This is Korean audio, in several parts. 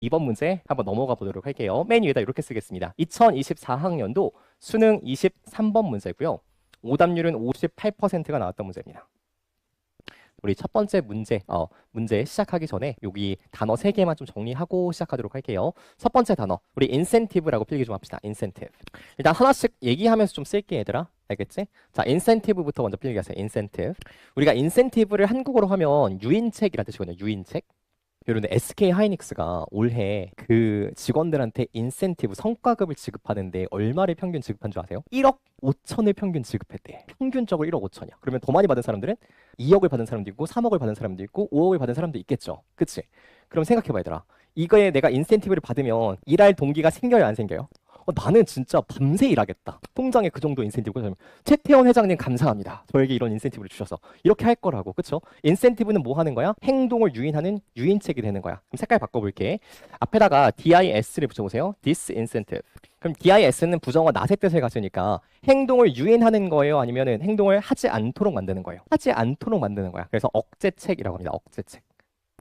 2번 문제 한번 넘어가 보도록 할게요. 맨 위에다 이렇게 쓰겠습니다. 2024학년도 수능 23번 문제고요. 오답률은 58%가 나왔던 문제입니다. 우리 첫 번째 문제 시작하기 전에 여기 단어 3개만 좀 정리하고 시작하도록 할게요. 첫 번째 단어, 우리 인센티브라고 필기 좀 합시다. 인센티브. 일단 하나씩 얘기하면서 좀 쓸게, 얘들아. 알겠지? 자, 인센티브부터 먼저 필기하세요. 인센티브. 우리가 인센티브를 한국어로 하면 유인책이라는 뜻이거든요. 유인책. 여러분, SK 하이닉스가 올해 그 직원들한테 인센티브 성과급을 지급하는데 얼마를 평균 지급한 줄 아세요? 1억 5천을 평균 지급했대. 평균적으로 1억 5천이야. 그러면 더 많이 받은 사람들은 2억을 받은 사람도 있고 3억을 받은 사람도 있고 5억을 받은 사람도 있겠죠. 그치? 그럼 생각해봐, 얘들아. 이거에 내가 인센티브를 받으면 일할 동기가 생겨요, 안 생겨요? 나는 진짜 밤새 일하겠다. 통장에 그 정도 인센티브가. 최태원 회장님 감사합니다. 저에게 이런 인센티브를 주셔서. 이렇게 할 거라고. 그쵸? 인센티브는 뭐 하는 거야? 행동을 유인하는 유인책이 되는 거야. 그럼 색깔 바꿔볼게. 앞에다가 DIS를 붙여보세요. disincentive. 그럼 DIS는 부정어 not의 뜻을 가지니까 행동을 유인하는 거예요? 아니면 행동을 하지 않도록 만드는 거예요? 하지 않도록 만드는 거야. 그래서 억제책이라고 합니다. 억제책.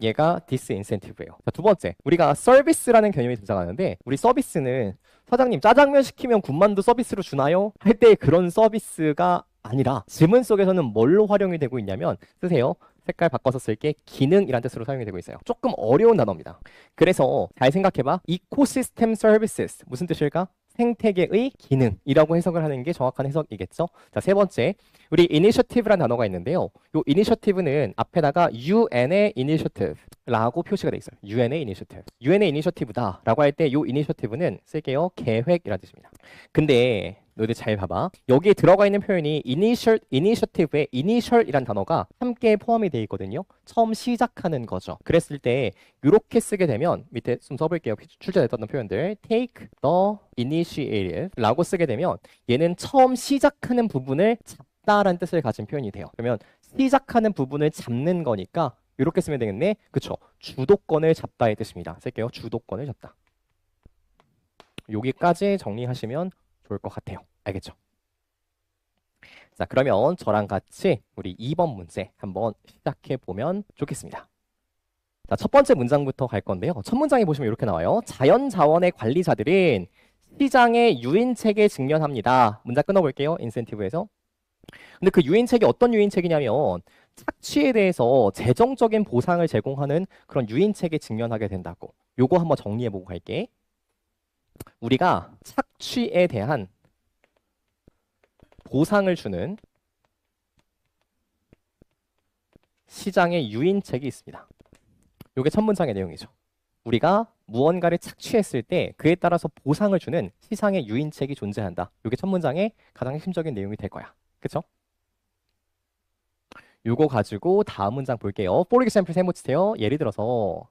얘가 disincentive예요. 자, 두 번째, 우리가 서비스라는 개념이 등장하는데 우리 서비스는 사장님 짜장면 시키면 군만두 서비스로 주나요? 할 때 그런 서비스가 아니라 지문 속에서는 뭘로 활용이 되고 있냐면 쓰세요. 색깔 바꿔서 쓸게. 기능이라는 뜻으로 사용이 되고 있어요. 조금 어려운 단어입니다. 그래서 잘 생각해봐. 이코시스템 서비스 무슨 뜻일까? 생태계의 기능이라고 해석을 하는 게 정확한 해석이겠죠. 자, 세 번째, 우리 initiative라는 단어가 있는데요. 요 initiative는 앞에다가 UN의 initiative라고 표시가 돼 있어요. UN의 initiative. UN의 initiative다라고 할 때 요 initiative는 쓸게요. 계획이라는 뜻입니다. 근데 너희들 잘 봐봐. 여기에 들어가 있는 표현이 initiative에 initial이란 단어가 함께 포함이 되어 있거든요. 처음 시작하는 거죠. 그랬을 때 이렇게 쓰게 되면 밑에 좀 써볼게요. 출제됐던 표현들 take the initiative 라고 쓰게 되면 얘는 처음 시작하는 부분을 잡다라는 뜻을 가진 표현이 돼요. 그러면 시작하는 부분을 잡는 거니까 이렇게 쓰면 되겠네. 그쵸? 주도권을 잡다의 뜻입니다. 쓸게요. 주도권을 잡다. 여기까지 정리하시면 좋을 것 같아요. 알겠죠? 자, 그러면 저랑 같이 우리 2번 문제 한번 시작해 보면 좋겠습니다. 자, 첫 번째 문장부터 갈 건데요. 첫 문장에 보시면 이렇게 나와요. 자연자원의 관리자들은 시장의 유인책에 직면합니다. 문장 끊어볼게요. 인센티브에서. 근데 그 유인책이 어떤 유인책이냐면 착취에 대해서 재정적인 보상을 제공하는 그런 유인책에 직면하게 된다고. 요거 한번 정리해보고 갈게. 우리가 착취에 대한 보상을 주는 시장의 유인책이 있습니다. 이게 첫 문장의 내용이죠. 우리가 무언가를 착취했을 때 그에 따라서 보상을 주는 시장의 유인책이 존재한다. 이게 첫 문장의 가장 핵심적인 내용이 될 거야. 그쵸? 이거 가지고 다음 문장 볼게요. For example 세모치세요. 예를 들어서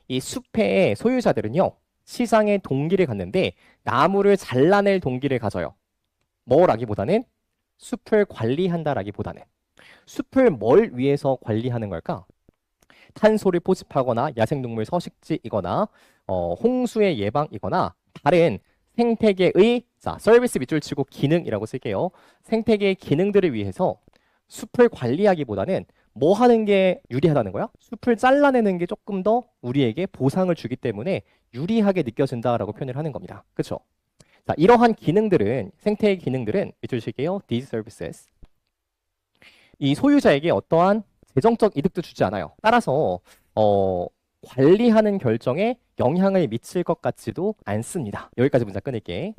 이 숲의 소유자들은요. 시장에 동기를 갖는데 나무를 잘라낼 동기를 가져요. 뭐라기보다는 숲을 관리한다라기보다는 숲을 뭘 위해서 관리하는 걸까? 탄소를 포집하거나 야생동물 서식지이거나 홍수의 예방이거나 다른 생태계의 서비스 밑줄 치고 기능이라고 쓸게요. 생태계의 기능들을 위해서 숲을 관리하기보다는 뭐 하는 게 유리하다는 거야? 숲을 잘라내는 게 조금 더 우리에게 보상을 주기 때문에 유리하게 느껴진다라고 표현을 하는 겁니다. 그렇죠? 자, 이러한 기능들은 생태의 기능들은 밑줄 칠게요. These services. 이 소유자에게 어떠한 재정적 이득도 주지 않아요. 따라서 관리하는 결정에 영향을 미칠 것 같지도 않습니다. 여기까지 문장 끊을게.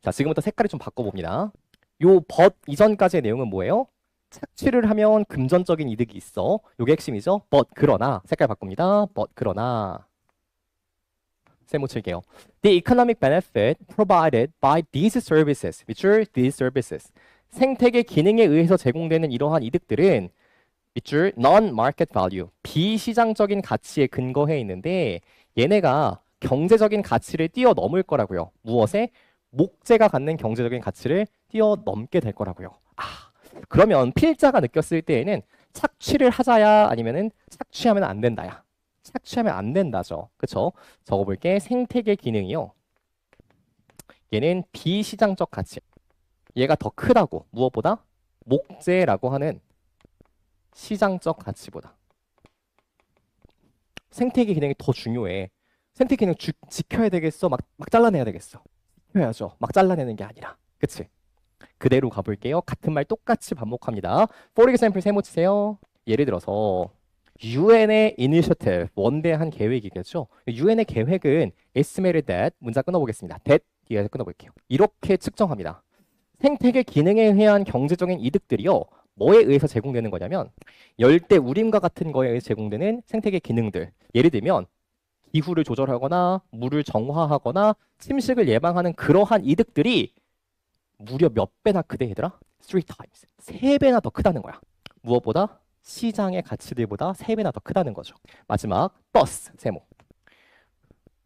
자, 지금부터 색깔을 좀 바꿔봅니다. 요 but 이전까지의 내용은 뭐예요? 착취를 하면 금전적인 이득이 있어. 요게 핵심이죠. but 그러나 색깔 바꿉니다. but 그러나 세모 칠게요. The economic benefit provided by these services, which are these services. 생태계 기능에 의해서 제공되는 이러한 이득들은 밑줄 non-market value, 비시장적인 가치에 근거해 있는데 얘네가 경제적인 가치를 뛰어넘을 거라고요. 무엇에? 목재가 갖는 경제적인 가치를 뛰어넘게 될 거라고요. 그러면 필자가 느꼈을 때에는 착취를 하자야 아니면은 착취하면 안 된다야. 착취하면 안 된다죠. 그쵸? 적어볼게. 생태계 기능이요. 얘는 비시장적 가치. 얘가 더 크다고. 무엇보다? 목재라고 하는 시장적 가치보다. 생태계 기능이 더 중요해. 생태계 기능 지켜야 되겠어? 막 잘라내야 되겠어? 지켜야죠. 막 잘라내는 게 아니라. 그치? 그대로 가볼게요. 같은 말 똑같이 반복합니다. For example 세모 치세요. 예를 들어서 UN의 initiative, 원대한 계획이겠죠. UN의 계획은 estimated that, 문자 끊어보겠습니다. that 뒤에서 끊어볼게요. 이렇게 측정합니다. 생태계 기능에 의한 경제적인 이득들이요. 뭐에 의해서 제공되는 거냐면 열대 우림과 같은 거에 의해 제공되는 생태계 기능들. 예를 들면 기후를 조절하거나 물을 정화하거나 침식을 예방하는 그러한 이득들이 무려 몇 배나 크대 얘들아? 3x. 3배나 더 크다는 거야. 무엇보다? 시장의 가치들보다 3배나 더 크다는 거죠. 마지막 thus 세모.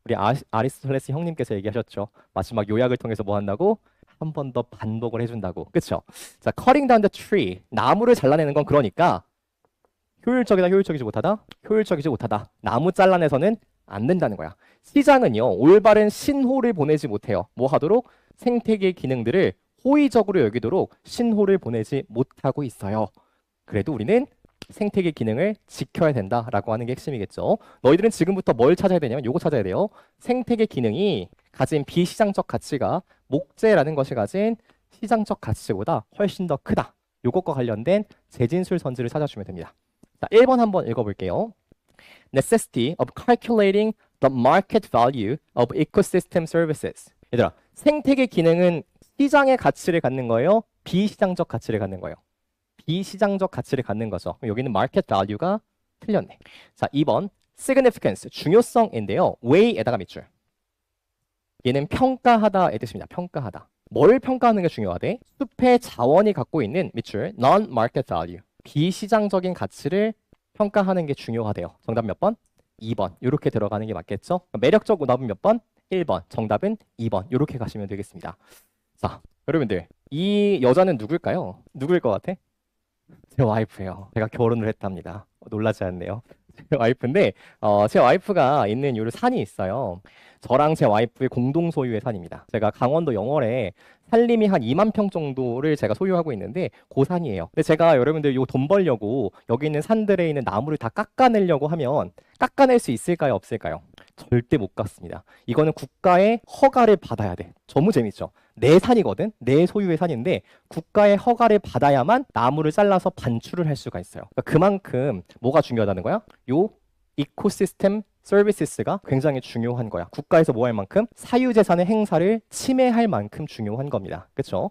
우리 아리스토텔레스 형님께서 얘기하셨죠. 마지막 요약을 통해서 뭐 한다고? 한 번 더 반복을 해준다고. 그쵸? 자, cutting down the tree. 나무를 잘라내는 건 그러니까 효율적이다, 효율적이지 못하다? 효율적이지 못하다. 나무 잘라내서는 안 된다는 거야. 시장은요, 올바른 신호를 보내지 못해요. 뭐 하도록? 생태계 기능들을 호의적으로 여기도록 신호를 보내지 못하고 있어요. 그래도 우리는 생태계 기능을 지켜야 된다라고 하는 게 핵심이겠죠. 너희들은 지금부터 뭘 찾아야 되냐면 요거 찾아야 돼요. 생태계 기능이 가진 비시장적 가치가 목재라는 것이 가진 시장적 가치보다 훨씬 더 크다. 요것과 관련된 재진술 선지를 찾아주면 됩니다. 자, 1번 한번 읽어볼게요. Necessity of calculating the market value of ecosystem services. 얘들아, 생태계 기능은 시장의 가치를 갖는 거예요? 비시장적 가치를 갖는 거예요? 비시장적 가치를 갖는 거죠. 여기는 market value가 틀렸네. 자, 2번 significance, 중요성인데요. weigh에다가 밑줄. 얘는 평가하다의 뜻입니다. 평가하다. 뭘 평가하는 게 중요하대? 숲의 자원이 갖고 있는 밑줄 non-market value, 비시장적인 가치를 평가하는 게 중요하대요. 정답 몇 번? 2번. 이렇게 들어가는 게 맞겠죠? 매력적 오답은 몇 번? 1번. 정답은 2번. 이렇게 가시면 되겠습니다. 자, 여러분들 이 여자는 누굴까요? 누구일 것 같아? 제 와이프예요. 제가 결혼을 했답니다. 놀라지 않네요. 제 와이프인데 제 와이프가 있는 요 산이 있어요. 저랑 제 와이프의 공동 소유의 산입니다. 제가 강원도 영월에 산림이 한 2만 평 정도를 제가 소유하고 있는데 그 산이에요. 근데 제가 여러분들 요 돈 벌려고 여기 있는 산들에 있는 나무를 다 깎아내려고 하면 깎아낼 수 있을까요? 없을까요? 절대 못 깎습니다. 이거는 국가의 허가를 받아야 돼. 너무 재밌죠? 내 산이거든? 내 소유의 산인데 국가의 허가를 받아야만 나무를 잘라서 반출을 할 수가 있어요. 그러니까 그만큼 뭐가 중요하다는 거야? 요 이코시스템 서비스가 굉장히 중요한 거야. 국가에서 뭐 할 만큼? 사유재산의 행사를 침해할 만큼 중요한 겁니다. 그렇죠?